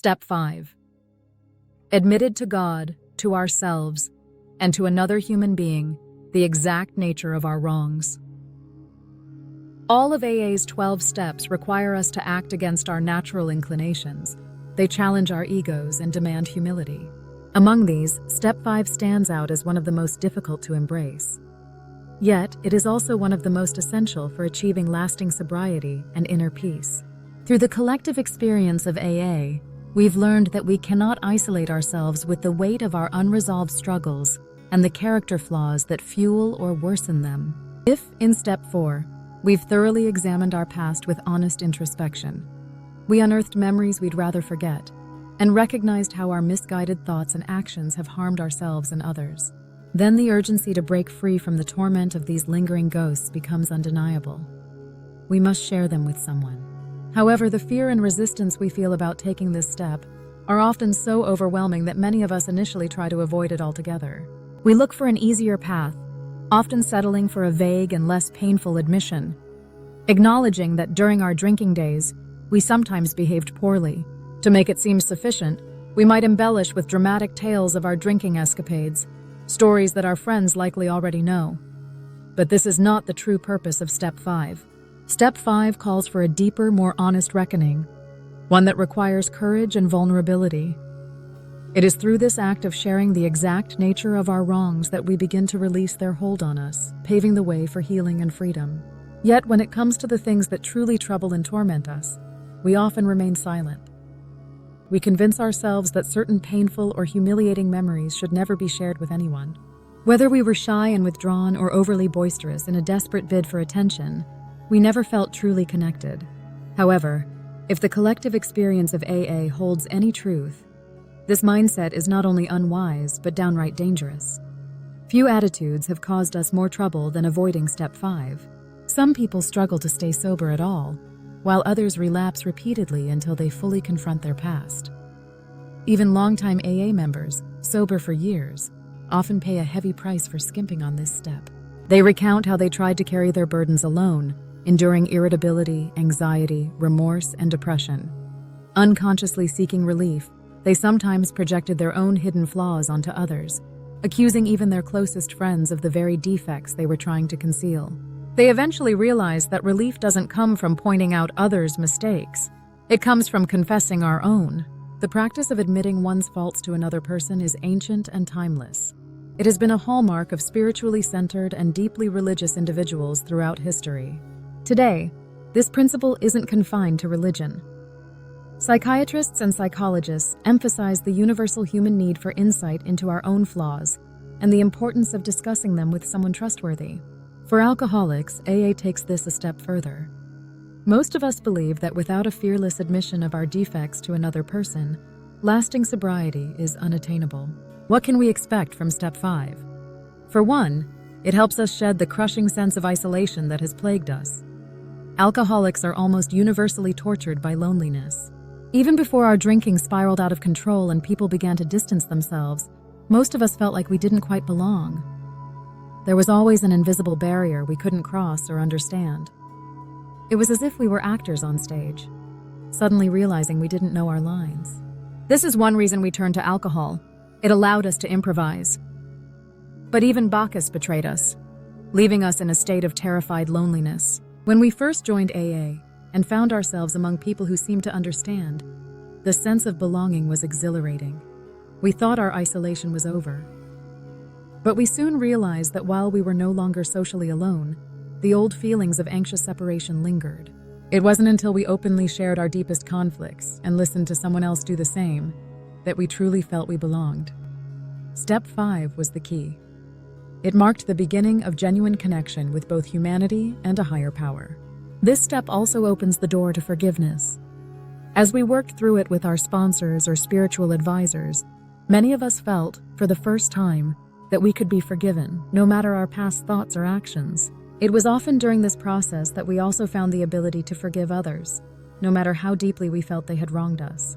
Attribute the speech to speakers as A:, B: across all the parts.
A: Step 5. Admitted to God, to ourselves, and to another human being the exact nature of our wrongs. All of AA's 12 steps require us to act against our natural inclinations. They challenge our egos and demand humility. Among these, Step 5 stands out as one of the most difficult to embrace. Yet, it is also one of the most essential for achieving lasting sobriety and inner peace. Through the collective experience of AA, we've learned that we cannot isolate ourselves with the weight of our unresolved struggles and the character flaws that fuel or worsen them. If, in Step 4, we've thoroughly examined our past with honest introspection, we unearthed memories we'd rather forget, and recognized how our misguided thoughts and actions have harmed ourselves and others, then the urgency to break free from the torment of these lingering ghosts becomes undeniable. We must share them with someone. However, the fear and resistance we feel about taking this step are often so overwhelming that many of us initially try to avoid it altogether. We look for an easier path, often settling for a vague and less painful admission, acknowledging that during our drinking days, we sometimes behaved poorly. To make it seem sufficient, we might embellish with dramatic tales of our drinking escapades, stories that our friends likely already know. But this is not the true purpose of Step 5. Step 5 calls for a deeper, more honest reckoning, one that requires courage and vulnerability. It is through this act of sharing the exact nature of our wrongs that we begin to release their hold on us, paving the way for healing and freedom. Yet, when it comes to the things that truly trouble and torment us, we often remain silent. We convince ourselves that certain painful or humiliating memories should never be shared with anyone. Whether we were shy and withdrawn or overly boisterous in a desperate bid for attention, we never felt truly connected. However, if the collective experience of AA holds any truth, this mindset is not only unwise but downright dangerous. Few attitudes have caused us more trouble than avoiding Step 5. Some people struggle to stay sober at all, while others relapse repeatedly until they fully confront their past. Even longtime AA members, sober for years, often pay a heavy price for skimping on this step. They recount how they tried to carry their burdens alone, enduring irritability, anxiety, remorse, and depression. Unconsciously seeking relief, they sometimes projected their own hidden flaws onto others, accusing even their closest friends of the very defects they were trying to conceal. They eventually realized that relief doesn't come from pointing out others' mistakes. It comes from confessing our own. The practice of admitting one's faults to another person is ancient and timeless. It has been a hallmark of spiritually centered and deeply religious individuals throughout history. Today, this principle isn't confined to religion. Psychiatrists and psychologists emphasize the universal human need for insight into our own flaws and the importance of discussing them with someone trustworthy. For alcoholics, AA takes this a step further. Most of us believe that without a fearless admission of our defects to another person, lasting sobriety is unattainable. What can we expect from Step 5? For one, it helps us shed the crushing sense of isolation that has plagued us. Alcoholics are almost universally tortured by loneliness. Even before our drinking spiraled out of control and people began to distance themselves, most of us felt like we didn't quite belong. There was always an invisible barrier we couldn't cross or understand. It was as if we were actors on stage, suddenly realizing we didn't know our lines. This is one reason we turned to alcohol. It allowed us to improvise. But even Bacchus betrayed us, leaving us in a state of terrified loneliness. When we first joined AA and found ourselves among people who seemed to understand, the sense of belonging was exhilarating. We thought our isolation was over. But we soon realized that while we were no longer socially alone, the old feelings of anxious separation lingered. It wasn't until we openly shared our deepest conflicts and listened to someone else do the same that we truly felt we belonged. Step 5 was the key. It marked the beginning of genuine connection with both humanity and a higher power. This step also opens the door to forgiveness. As we worked through it with our sponsors or spiritual advisors, many of us felt, for the first time, that we could be forgiven, no matter our past thoughts or actions. It was often during this process that we also found the ability to forgive others, no matter how deeply we felt they had wronged us.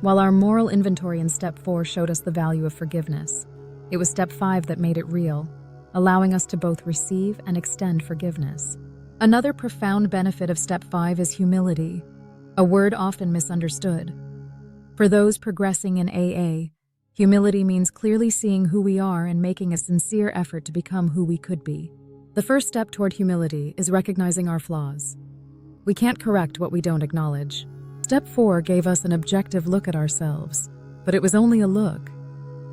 A: While our moral inventory in Step 4 showed us the value of forgiveness, it was Step 5 that made it real, allowing us to both receive and extend forgiveness. Another profound benefit of Step 5 is humility, a word often misunderstood. For those progressing in AA, humility means clearly seeing who we are and making a sincere effort to become who we could be. The first step toward humility is recognizing our flaws. We can't correct what we don't acknowledge. Step 4 gave us an objective look at ourselves, but it was only a look.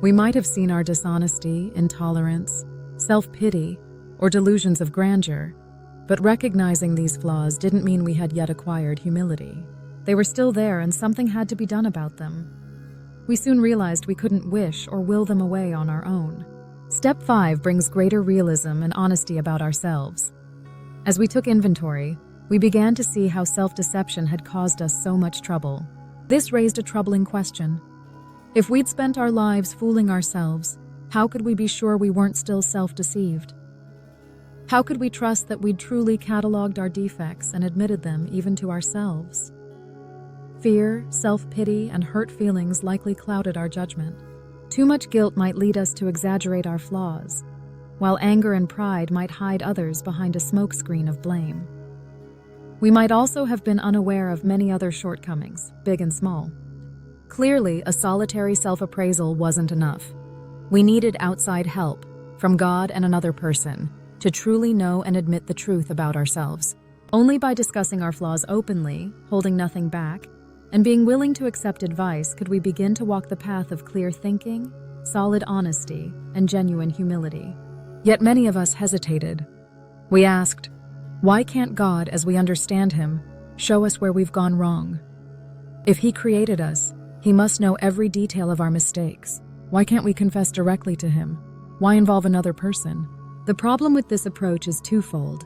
A: We might have seen our dishonesty, intolerance, self-pity, or delusions of grandeur, but recognizing these flaws didn't mean we had yet acquired humility. They were still there and something had to be done about them. We soon realized we couldn't wish or will them away on our own. Step 5 brings greater realism and honesty about ourselves. As we took inventory, we began to see how self-deception had caused us so much trouble. This raised a troubling question. If we'd spent our lives fooling ourselves, how could we be sure we weren't still self-deceived? How could we trust that we'd truly cataloged our defects and admitted them even to ourselves? Fear, self-pity, and hurt feelings likely clouded our judgment. Too much guilt might lead us to exaggerate our flaws, while anger and pride might hide others behind a smokescreen of blame. We might also have been unaware of many other shortcomings, big and small. Clearly, a solitary self-appraisal wasn't enough. We needed outside help, from God and another person, to truly know and admit the truth about ourselves. Only by discussing our flaws openly, holding nothing back, and being willing to accept advice could we begin to walk the path of clear thinking, solid honesty, and genuine humility. Yet many of us hesitated. We asked, why can't God, as we understand Him, show us where we've gone wrong? If He created us, He must know every detail of our mistakes. Why can't we confess directly to Him? Why involve another person? The problem with this approach is twofold.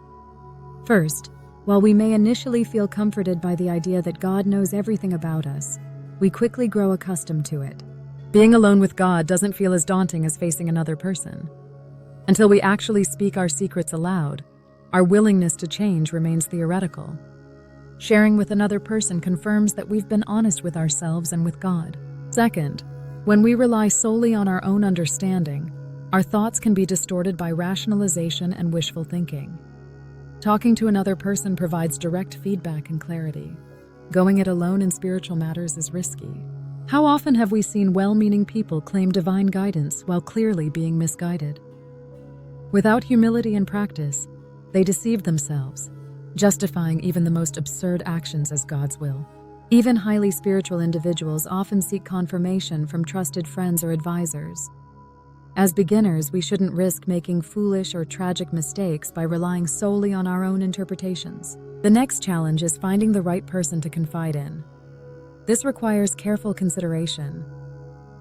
A: First, while we may initially feel comforted by the idea that God knows everything about us, we quickly grow accustomed to it. Being alone with God doesn't feel as daunting as facing another person. Until we actually speak our secrets aloud, our willingness to change remains theoretical. Sharing with another person confirms that we've been honest with ourselves and with God. Second, when we rely solely on our own understanding, our thoughts can be distorted by rationalization and wishful thinking. Talking to another person provides direct feedback and clarity. Going it alone in spiritual matters is risky. How often have we seen well-meaning people claim divine guidance while clearly being misguided? Without humility and practice, they deceive themselves, justifying even the most absurd actions as God's will. Even highly spiritual individuals often seek confirmation from trusted friends or advisors. As beginners, we shouldn't risk making foolish or tragic mistakes by relying solely on our own interpretations. The next challenge is finding the right person to confide in. This requires careful consideration.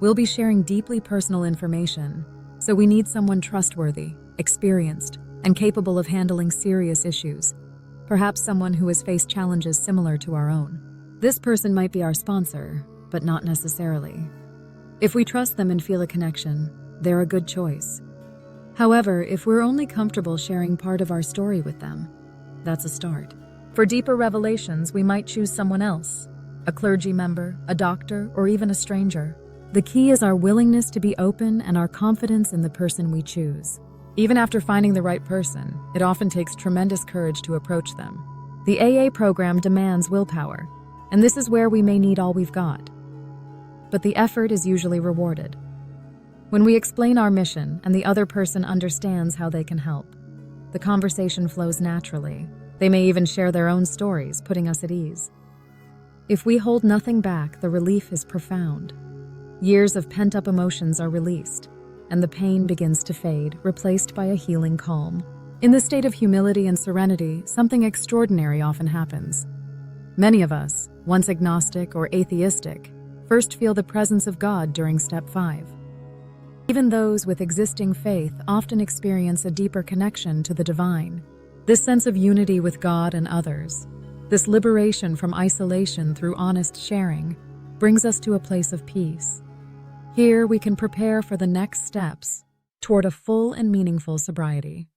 A: We'll be sharing deeply personal information, so we need someone trustworthy, experienced, and capable of handling serious issues. Perhaps someone who has faced challenges similar to our own. This person might be our sponsor, but not necessarily. If we trust them and feel a connection, they're a good choice. However, if we're only comfortable sharing part of our story with them, that's a start. For deeper revelations, we might choose someone else, a clergy member, a doctor, or even a stranger. The key is our willingness to be open and our confidence in the person we choose. Even after finding the right person, it often takes tremendous courage to approach them. The AA program demands willpower, and this is where we may need all we've got. But the effort is usually rewarded. When we explain our mission and the other person understands how they can help, the conversation flows naturally. They may even share their own stories, putting us at ease. If we hold nothing back, the relief is profound. Years of pent-up emotions are released, and the pain begins to fade, replaced by a healing calm. In the state of humility and serenity, something extraordinary often happens. Many of us, once agnostic or atheistic, first feel the presence of God during step 5. Even those with existing faith often experience a deeper connection to the divine. This sense of unity with God and others, this liberation from isolation through honest sharing, brings us to a place of peace. Here we can prepare for the next steps toward a full and meaningful sobriety.